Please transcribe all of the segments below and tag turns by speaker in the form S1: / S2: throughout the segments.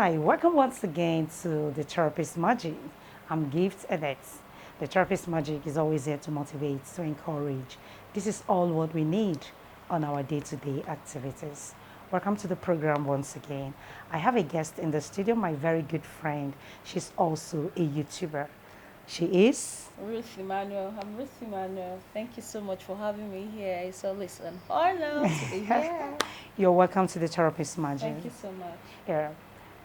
S1: Hi, welcome once again to the Therapist Magic. I'm Gift Edit. The Therapist Magic is always here to motivate, to encourage. This is all what we need on our day-to-day activities. Welcome to the program once again. I have a guest in the studio, my very good friend. She's also a YouTuber. She is
S2: Ruth Emmanuel. I'm Ruth Emmanuel. Thank you so much for having me here. It's always an honor to be here.
S1: You're welcome to the Therapist Magic.
S2: Thank you so much.
S1: Yeah.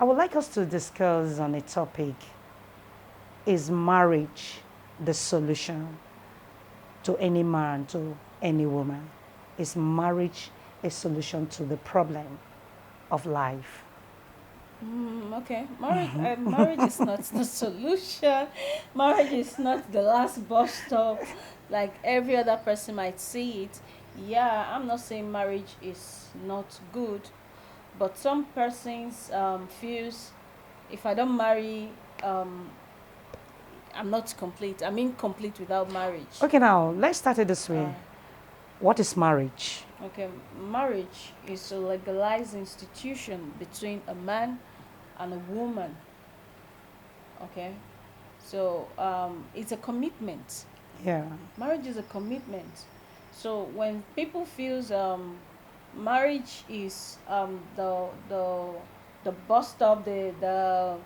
S1: I would like us to discuss on a topic. Is marriage the solution to any man, to any woman? Is marriage a solution to the problem of life?
S2: Okay, marriage is not the solution. Marriage is not the last bus stop, like every other person might see it. Yeah, I'm not saying marriage is not good, but some persons feels if I don't marry, um, I'm not complete. I'm incomplete without marriage.
S1: Okay, now let's start it this way.
S2: Uh,
S1: What is marriage?
S2: Okay, marriage is a legalized institution between a man and a woman. Okay, so it's a commitment.
S1: Yeah.
S2: Marriage is a commitment. So when people feels marriage is the bus stop, the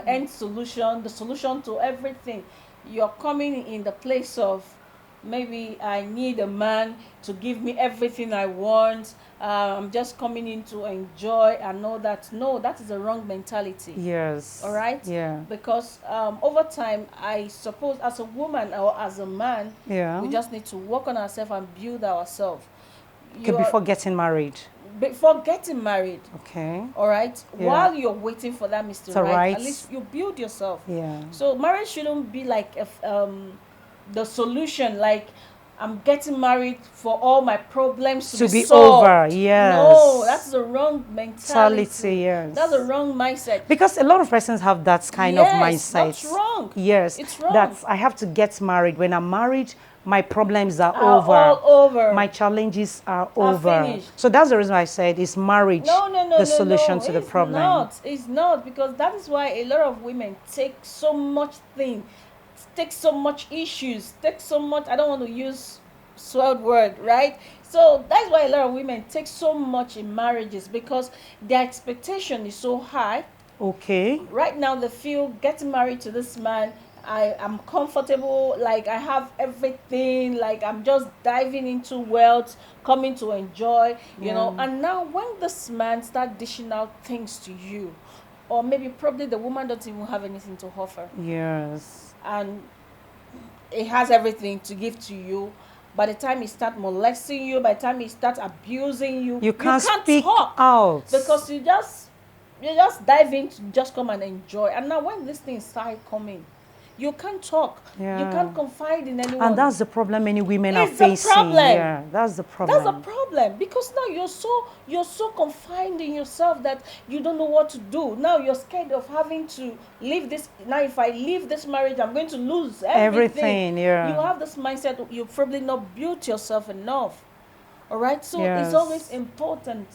S2: end solution, the solution to everything, you're coming in the place of maybe I need a man to give me everything I want. I'm just coming in to enjoy and know that. No, that is a wrong mentality.
S1: Yes.
S2: All right?
S1: Yeah.
S2: Because over time, I suppose as a woman or as a man,
S1: Yeah.
S2: we just need to work on ourselves and build ourselves.
S1: Okay, before getting married.
S2: Before getting married.
S1: Okay.
S2: All right.
S1: Yeah.
S2: While you're waiting for that Mr. Right, at least you build yourself.
S1: Yeah.
S2: So marriage shouldn't be like the solution. Like I'm getting married for all my problems to be solved.
S1: Over. Yes.
S2: No, that's the wrong mentality.
S1: Yes.
S2: That's a wrong mindset.
S1: Because a lot of persons have that kind of mindset.
S2: That's wrong.
S1: Yes.
S2: It's wrong.
S1: That's I have to get married. When I'm married, my problems are over.
S2: All over.
S1: My challenges are over.
S2: Finished.
S1: So that's the reason why I said is marriage the solution to the problem.
S2: It's not, because that is why a lot of women take so much take so much issues, take so much, I don't want to use swelled word, right? So that's why a lot of women take so much in marriages, because their expectation is so high.
S1: Okay.
S2: Right now they feel getting married to this man, I am comfortable, like I have everything, like I'm just diving into wealth, coming to enjoy, you know. And now when this man start dishing out things to you, or maybe probably the woman doesn't even have anything to offer.
S1: Yes.
S2: And it has everything to give to you. By the time he start molesting you, by the time he start abusing you,
S1: you can't speak
S2: talk
S1: out,
S2: because you just dive in to just come and enjoy. And now when this thing start coming, you can't talk.
S1: Yeah.
S2: You can't confide in anyone.
S1: And that's the problem many women are facing.
S2: Yeah,
S1: that's the problem.
S2: That's the problem, because now you're so confined in yourself that you don't know what to do. Now you're scared of having to leave this. Now if I leave this marriage, I'm going to lose everything.
S1: Yeah.
S2: You have this mindset. You probably not built yourself enough. All right. So it's always important.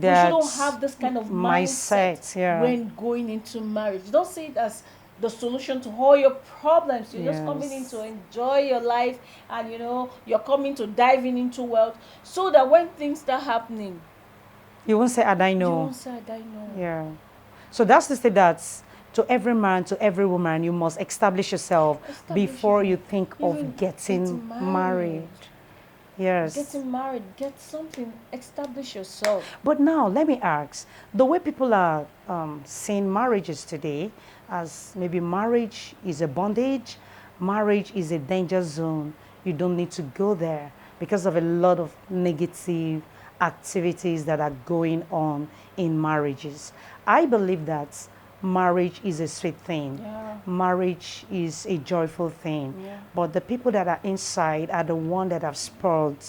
S1: That
S2: you shouldn't have this kind of mindset when going into marriage. Don't see it as the solution to all your problems. You're just coming in to enjoy your life, and you're coming to diving into wealth, so that when things start happening,
S1: you won't say I know.
S2: You won't say I know.
S1: Yeah. So that's to say that to every man, to every woman, you must establish yourself before you think of getting married. Yes.
S2: Getting married, get something, establish yourself.
S1: But now, let me ask, the way people are seeing marriages today, as maybe marriage is a bondage, marriage is a danger zone, you don't need to go there because of a lot of negative activities that are going on in marriages. I believe that marriage is a sweet thing.
S2: Yeah.
S1: Marriage is a joyful thing.
S2: Yeah.
S1: But the people that are inside are the ones that have spoiled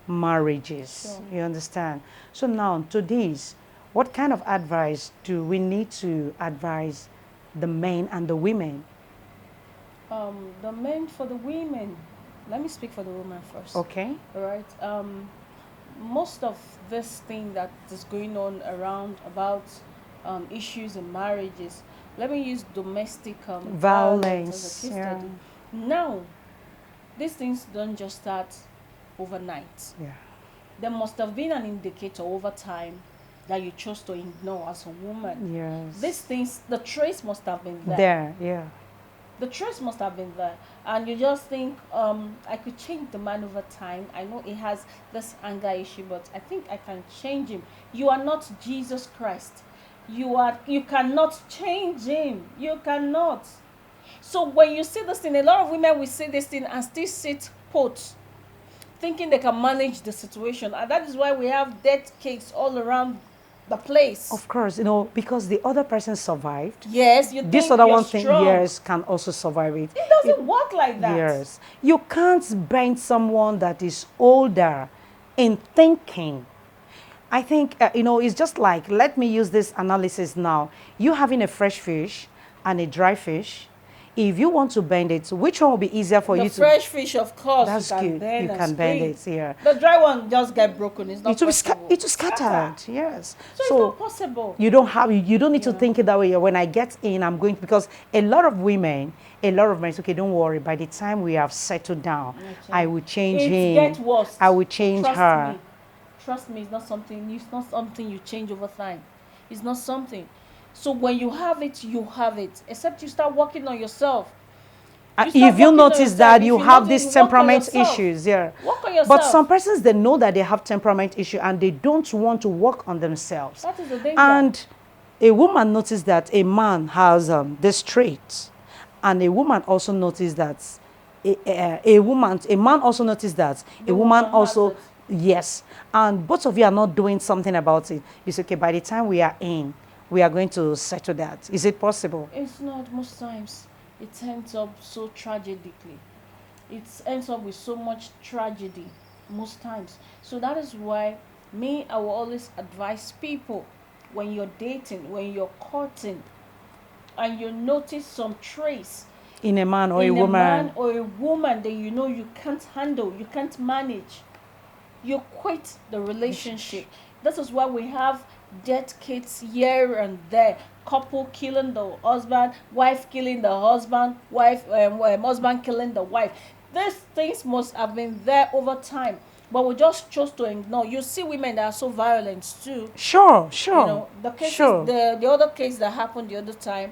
S1: marriages.
S2: Sure.
S1: You understand? So now, to this, what kind of advice do we need to advise the men and the women?
S2: The men for the women. Let me speak for the women first.
S1: Okay.
S2: All right. Most of this thing that is going on around about issues in marriages. Let me use domestic violence as
S1: Violence.
S2: a case
S1: Yeah.
S2: study. Now, these things don't just start overnight.
S1: Yeah.
S2: There must have been an indicator over time that you chose to ignore as a woman.
S1: Yes.
S2: These things, the trace must have been there.
S1: There. Yeah.
S2: The trace must have been there, and you just think, I could change the man over time. I know he has this anger issue, but I think I can change him. You are not Jesus Christ. You cannot change him. You cannot. So when you see this thing, a lot of women will see this thing and still sit put, thinking they can manage the situation, and that is why we have death cakes all around the place.
S1: Of course, because the other person survived.
S2: Yes, you
S1: This
S2: think
S1: other
S2: you're
S1: one thing,
S2: strong.
S1: yes, can also survive it.
S2: It doesn't work like that.
S1: Yes. You can't bend someone that is older in thinking. I think, it's just like, let me use this analysis now. You having a fresh fish and a dry fish. If you want to bend it, which one will be easier for
S2: The
S1: you to?
S2: fresh fish, of course,
S1: That's
S2: you can
S1: good.
S2: bend
S1: You
S2: and
S1: can bend
S2: scrape.
S1: it, yeah.
S2: The dry one just get broken. It's not
S1: It will be
S2: possible.
S1: it will scattered, yes.
S2: So it's not possible.
S1: You don't need to
S2: Yeah.
S1: think it that way. When I get in, I'm going to, because a lot of men say, okay, don't worry. By the time we have settled down, I will change
S2: It
S1: him.
S2: gets worse.
S1: I will change
S2: Trust
S1: her.
S2: me. Trust me, it's not something you change over time. It's not something. So when you have it, you have it. Except you start working on yourself.
S1: If you notice that you have these temperament
S2: yourself.
S1: issues, yeah.
S2: Work on yourself.
S1: But some persons, they know that they have temperament issue and they don't want to work on themselves.
S2: That is the danger.
S1: And a woman noticed that a man has this trait, and a woman also noticed that a man also noticed that a woman also
S2: has it.
S1: yes, and both of you are not doing something about it. You say, okay, by the time we are in, we are going to settle that. Is it possible?
S2: It's not most times. It ends up so tragically. It ends up with so much tragedy most times. So that is why I will always advise people, when you're dating, when you're courting, and you notice some trace
S1: In a man or a
S2: in a
S1: woman.
S2: man or a woman that you can't handle, you can't manage, you quit the relationship. This is why we have death kits here and there. Couple killing the husband, wife killing the husband, husband killing the wife. These things must have been there over time, but we just chose to ignore. You see women that are so violent too.
S1: Sure.
S2: The cases,
S1: Sure.
S2: the other case that happened the other time,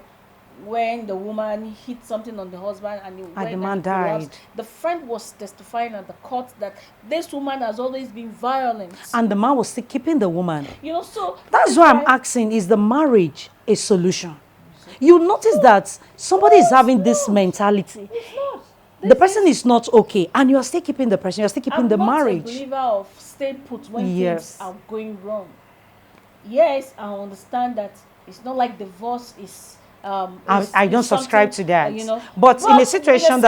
S2: when the woman hit something on the husband and
S1: the man
S2: he collapsed.
S1: died.
S2: The friend was testifying at the court that this woman has always been violent.
S1: And the man was still keeping the woman.
S2: So
S1: That's why I'm asking, is the marriage a solution? You notice that somebody is having this mentality.
S2: It's not.
S1: The person is not okay, and you are still keeping the person, you are still keeping the
S2: I'm not a
S1: marriage.
S2: believer of stay put when
S1: Yes.
S2: things are going wrong. Yes, I understand that it's not like divorce is.
S1: I don't
S2: is
S1: subscribe
S2: something,
S1: to that.
S2: But
S1: in a situation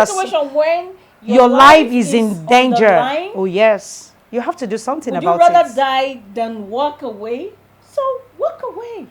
S2: when
S1: your life is in
S2: on the
S1: danger,
S2: line,
S1: oh yes, you have to do something
S2: would
S1: about
S2: you rather
S1: it.
S2: die than walk away? So walk away.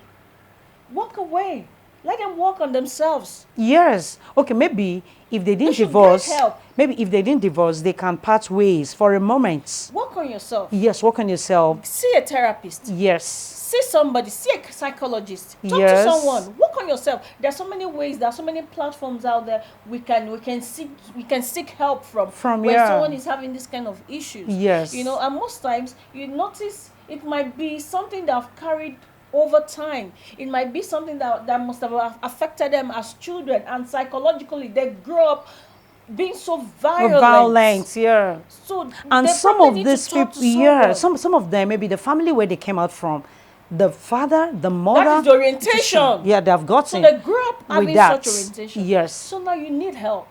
S2: Walk away. Let them work on themselves.
S1: Yes. Okay, maybe if they didn't
S2: should get
S1: divorce,
S2: help.
S1: maybe if they didn't divorce, they can part ways for a moment.
S2: Work on yourself.
S1: Yes, work on yourself.
S2: See a therapist.
S1: Yes.
S2: See somebody. See a psychologist. Talk
S1: Yes.
S2: to someone. Work on yourself. There are so many ways. There are so many platforms out there we can seek help from. When
S1: yeah.
S2: someone is having this kind of issues.
S1: Yes.
S2: And most times you notice it might be something that I've carried over time. It might be something that must have affected them as children, and psychologically they grow up being so violent.
S1: Yeah.
S2: So
S1: and
S2: they
S1: some
S2: probably
S1: of
S2: need
S1: these
S2: to talk
S1: people,
S2: to
S1: yeah,
S2: someone.
S1: some of them, maybe the family where they came out from, the father, the mother.
S2: That is the orientation.
S1: Yeah, they've gotten.
S2: So they grew up having
S1: with that.
S2: such orientation.
S1: Yes.
S2: So now you need help.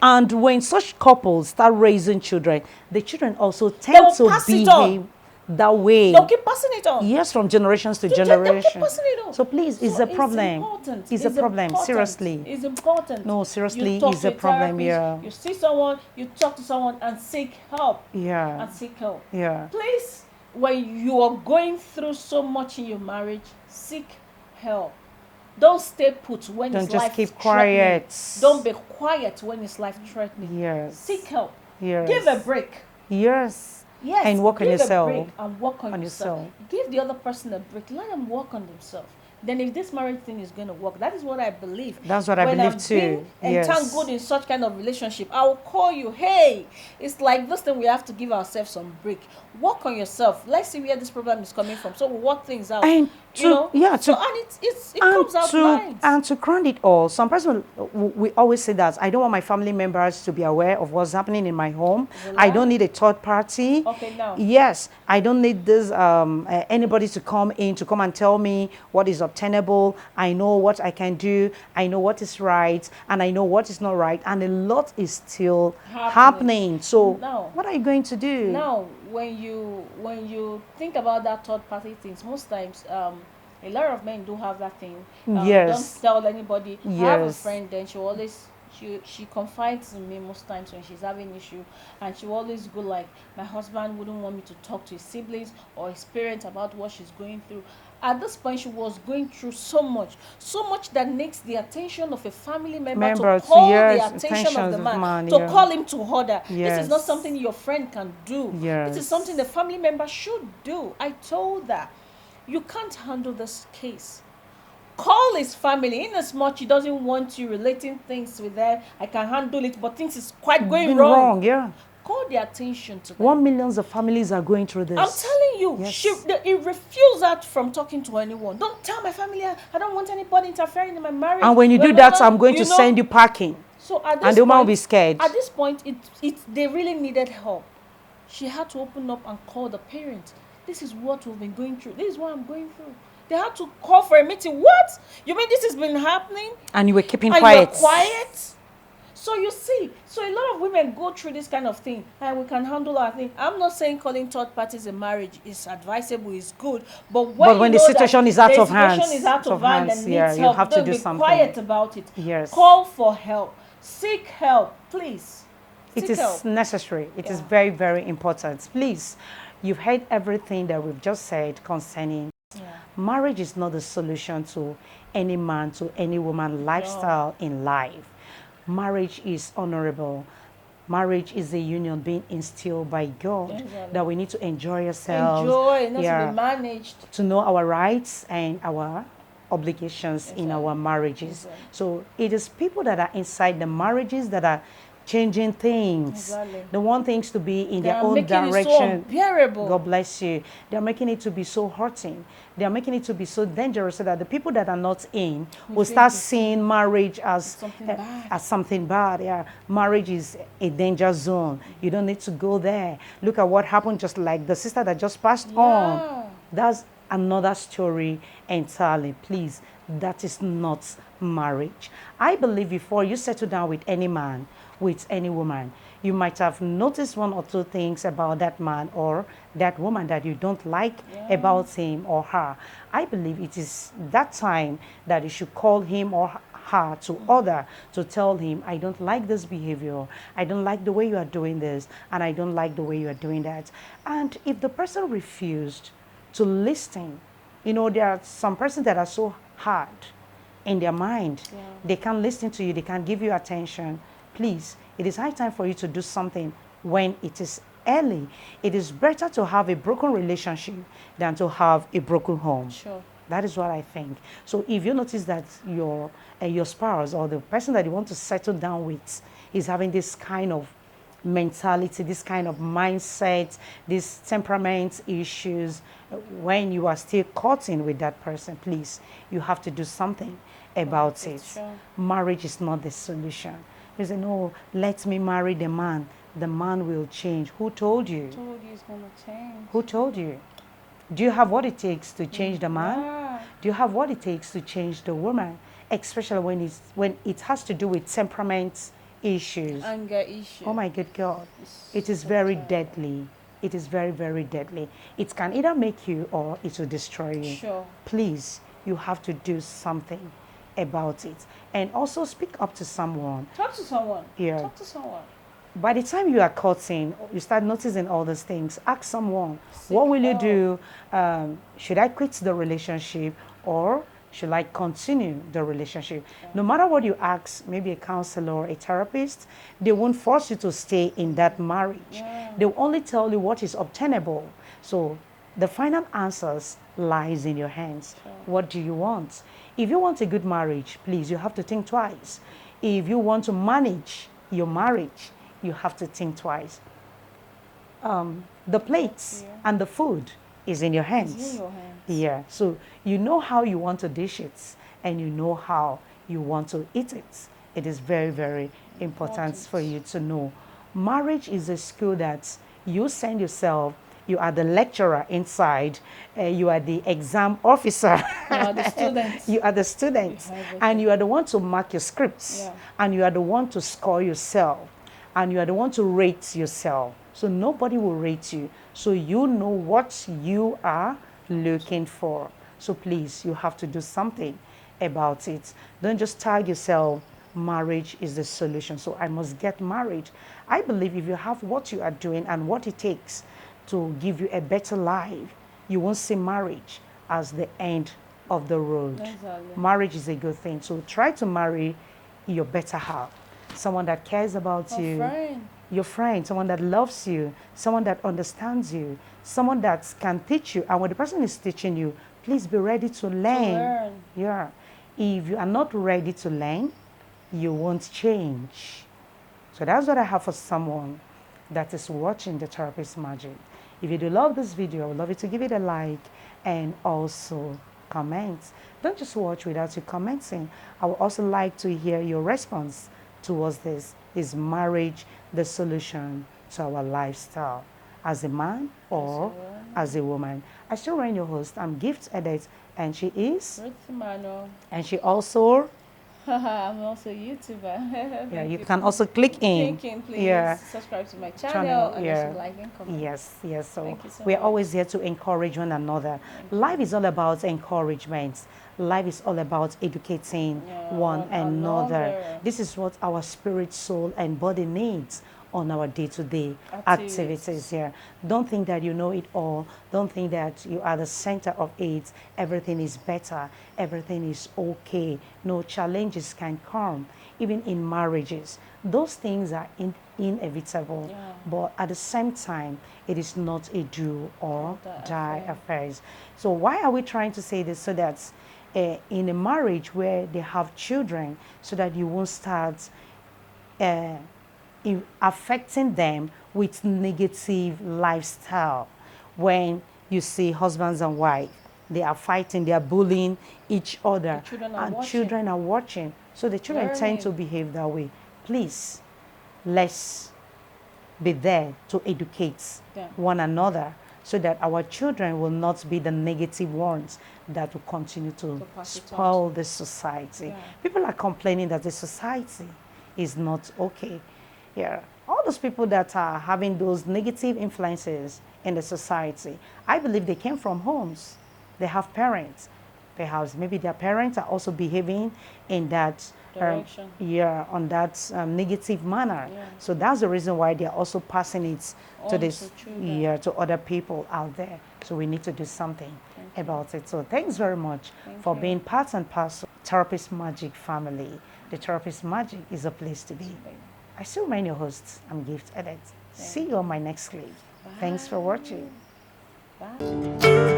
S1: And when such couples start raising children, the children also tend to behave that way.
S2: They'll keep passing it on.
S1: Yes, from generations to
S2: They'll
S1: generation.
S2: keep passing it on.
S1: So please, it's a problem. It's a problem.
S2: Important.
S1: Seriously.
S2: It's important.
S1: No, seriously,
S2: You talk
S1: it's
S2: to
S1: a problem.
S2: therapist,
S1: Yeah.
S2: You see someone, you talk to someone and seek help.
S1: Yeah.
S2: And seek help.
S1: Yeah.
S2: Please, when you are going through so much in your marriage, seek help. Don't stay put when it's life threatening.
S1: Don't just keep quiet.
S2: Don't be quiet when it's life threatening.
S1: Yes.
S2: Seek help.
S1: Yes.
S2: Give a break.
S1: Yes.
S2: Yes.
S1: And work on
S2: give
S1: yourself.
S2: A break and work on yourself. Give the other person a break. Let them work on themselves. then if this marriage thing is going to work, that is what I believe.
S1: That's what I
S2: When
S1: believe
S2: I'm
S1: too.
S2: being
S1: Yes.
S2: entangled in such kind of relationship, I will call you. Hey, it's like this thing, we have to give ourselves some break. Work on yourself. Let's see where this problem is coming from. So we work things out.
S1: And
S2: You know, so
S1: to
S2: and it comes out nice.
S1: and to crown it all, some person we always say that I don't want my family members to be aware of what's happening in my home.
S2: Is it
S1: I
S2: lie?
S1: don't need a third party.
S2: Okay, now.
S1: Yes, I don't need this anybody to come and tell me what is obtainable. I know what I can do. I know what is right, and I know what is not right. And a lot is still happening. So
S2: Now,
S1: what are you going to do?
S2: now when you think about that third party things, most times a lot of men do have that thing.
S1: Yes.
S2: Don't tell anybody. I have a
S1: Yes.
S2: friend, then she confides in me most times when she's having issue, and she always go like, my husband wouldn't want me to talk to his siblings or his parents about what she's going through. At this point, she was going through so much that needs the attention of a family member to call the attention of the man, to call him to order. This is not something your friend can do. This is something the family member should do. I told her, you can't handle this case. Call his family, in as much he doesn't want you relating things with them. I can handle it, but things is quite going wrong.
S1: Yeah.
S2: Call the attention to them.
S1: 1 million of families are going through this.
S2: I'm telling you,
S1: Yes.
S2: he refused that from talking to anyone. Don't tell my family. I don't want anybody interfering in my marriage.
S1: And when you do that, I'm going to send you packing.
S2: So at this
S1: and the woman will
S2: point,
S1: be scared.
S2: At this point, they really needed help. She had to open up and call the parents. This is what we've been going through. This is what I'm going through. They had to call for a meeting. What? You mean this has been happening?
S1: And you were keeping
S2: and
S1: quiet.
S2: You were quiet? So you see, a lot of women go through this kind of thing, and we can handle our thing. I'm not saying calling third parties in marriage is advisable, is good, but when
S1: the situation is out of hand,
S2: and needs help,
S1: you have to do something.
S2: Be quiet about it.
S1: Yes.
S2: Call for help. Seek help, please.
S1: It is necessary. It is very, very important. Please, you've heard everything that we've just said concerning. Marriage is not the solution to any man, to any woman lifestyle in life. Marriage is honorable. Marriage is a union being instilled by God, that we need to enjoy ourselves.
S2: Enjoy, not to be managed.
S1: To know our rights and our obligations in our marriages. So it is people that are inside the marriages that are changing things. They want things to be in their own direction.
S2: So
S1: God bless you. They're making it to be so hurting. They're making it to be so dangerous, so that the people that are not in will start seeing marriage as something bad. Yeah, marriage is a danger zone. You don't need to go there. Look at what happened, just like the sister that just passed on. That's another story entirely. Please, that is not marriage. I believe before you settle down with any man, with any woman, you might have noticed one or two things about that man or that woman that you don't like about him or her. I believe it is that time that you should call him or her to order, to tell him, I don't like this behavior, I don't like the way you are doing this, and I don't like the way you are doing that. And if the person refused to listen, there are some persons that are so hard in their mind, they can't listen to you, they can't give you attention. Please, it is high time for you to do something when it is early. It is better to have a broken relationship than to have a broken home.
S2: Sure.
S1: That is what I think. So if you notice that your spouse or the person that you want to settle down with is having this kind of mentality, this kind of mindset, these temperament issues, when you are still caught in with that person, please, you have to do something about it.
S2: True.
S1: Marriage is not the solution. You say, no, let me marry the man. The man will change. Who told you?
S2: Who told you he's going to change?
S1: Who told you? Do you have what it takes to change the man?
S2: Yeah.
S1: Do you have what it takes to change the woman? Especially when it has to do with temperament issues.
S2: Anger issues.
S1: Oh my good God. It is very deadly. It is very, very deadly. It can either make you or it will destroy you.
S2: Sure.
S1: Please, you have to do something about it. And also speak up to someone.
S2: Talk to someone.
S1: Yeah.
S2: Talk to someone.
S1: By the time you are caught in, you start noticing all these things. Ask someone, what will you do? Should I quit the relationship or should I continue the relationship? No matter what you ask, maybe a counselor or a therapist, they won't force you to stay in that marriage. They will only tell you what is obtainable. So The final answers lies in your hands.
S2: Sure.
S1: What do you want? If you want a good marriage, please, you have to think twice. If you want to manage your marriage, you have to think twice. The plates
S2: Yeah.
S1: and the food is in your hands.
S2: It's in your hands.
S1: Yeah, so you know how you want to dish it and you know how you want to eat it. It is very, very important for you to know. Marriage is a school that you send yourself, you are the lecturer inside, you are the exam officer.
S2: You are the student.
S1: You are the student, and you are the one to mark your scripts,
S2: Yeah.
S1: and you are the one to score yourself, and you are the one to rate yourself. So nobody will rate you. So you know what you are looking for. So please, you have to do something about it. Don't just tag yourself, marriage is the solution. So I must get married. I believe if you have what you are doing and what it takes to give you a better life, you won't see marriage as the end of the road.
S2: Exactly.
S1: Marriage is a good thing. So try to marry your better half, someone that cares about
S2: A
S1: you,
S2: friend.
S1: your friend, someone that loves you, someone that understands you, someone that can teach you. And when the person is teaching you, please be ready to learn. Yeah. If you are not ready to learn, you won't change. So that's what I have for someone that is watching The Therapist Magic. If you do love this video, I would love you to give it a like and also comment. Don't just watch without you commenting. I would also like to hear your response towards this. Is marriage the solution to our lifestyle? As a man or as a woman? I still remain your host. I'm Gift Edit, and she is?
S2: Ruth Mano.
S1: And she also?
S2: I'm also a YouTuber.
S1: Yeah, you can also click in.
S2: Click in, please.
S1: Yeah.
S2: Subscribe to my channel and
S1: yeah.
S2: also like and comment.
S1: Yes, yes. So,
S2: Thank you so
S1: we're
S2: much.
S1: always here to encourage one another. Life is all about encouragement. Life is all about educating one another. This is what our spirit, soul, and body needs on our day-to-day activities here. Don't think that you know it all. Don't think that you are the center of it. Everything is better. Everything is okay. No challenges can come, even in marriages. Those things are inevitable, but at the same time, it is not a do or die affair. So why are we trying to say this? So that in a marriage where they have children, so that you won't start affecting them with negative lifestyle. When you see husbands and wife, they are fighting, they are bullying each other, and children are watching. So the children tend to behave that way. Please, let's be there to educate one another, so that our children will not be the negative ones that will continue to spoil the society. People are complaining that the society is not okay. Yeah, all those people that are having those negative influences in the society, I believe they came from homes. They have parents. Perhaps maybe their parents are also behaving in that direction. On that negative manner. So that's the reason why they are also passing it to this to other people out there. So we need to do something about it. So thanks very much for being part and parcel of Therapist Magic family. The Therapist Magic is a place to be. I still remain your host. I'm Gift Edit. See you on my next clip. Thanks for watching.
S2: Bye.